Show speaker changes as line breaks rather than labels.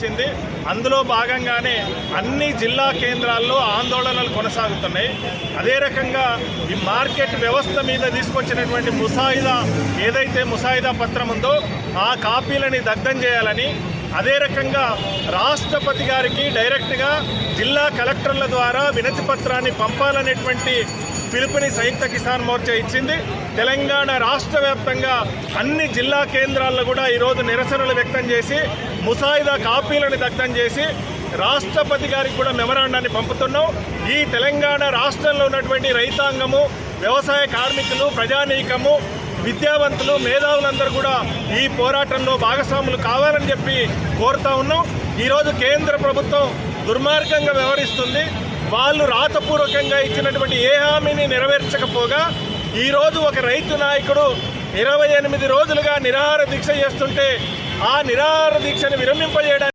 ఇచ్చింది. అందులో భాగంగానే అన్ని జిల్లా కేంద్రాల్లో ఆందోళనలు కొనసాగుతున్నాయి. అదే రకంగా ఈ మార్కెట్ వ్యవస్థ మీద తీసుకొచ్చినటువంటి ముసాయిదా ఏదైతే ముసాయిదా పత్రం ఉందో ఆ కాపీలని దగ్ధం చేయాలని, అదే రకంగా రాష్ట్రపతి గారికి డైరెక్ట్గా జిల్లా కలెక్టర్ల ద్వారా వినతి పత్రాన్ని పంపాలనేటువంటి పిలుపుని సంయుక్త కిసాన్ మోర్చా ఇచ్చింది. తెలంగాణ రాష్ట్ర వ్యాప్తంగా అన్ని జిల్లా కేంద్రాల్లో కూడా ఈరోజు నిరసనలు వ్యక్తం చేసి ముసాయిదా కాపీలను దగ్ధం చేసి రాష్ట్రపతి గారికి కూడా మెమరాండాన్ని పంపుతున్నాం. ఈ తెలంగాణ రాష్ట్రంలో ఉన్నటువంటి రైతాంగము, వ్యవసాయ కార్మికులు, ప్రజానీకము, విద్యావంతులు, మేధావులందరూ కూడా ఈ పోరాటంలో భాగస్వాములు కావాలని చెప్పి కోరుతా ఉన్నాం. ఈరోజు కేంద్ర ప్రభుత్వం దుర్మార్గంగా వ్యవహరిస్తుంది. వాళ్ళు రాతపూర్వకంగా ఇచ్చినటువంటి ఏ హామీని నెరవేర్చకపోగా ఈరోజు ఒక రైతు నాయకుడు 28 రోజులుగా నిరాహార దీక్ష చేస్తుంటే ఆ నిరాహార దీక్షను విరమింపజేయడానికి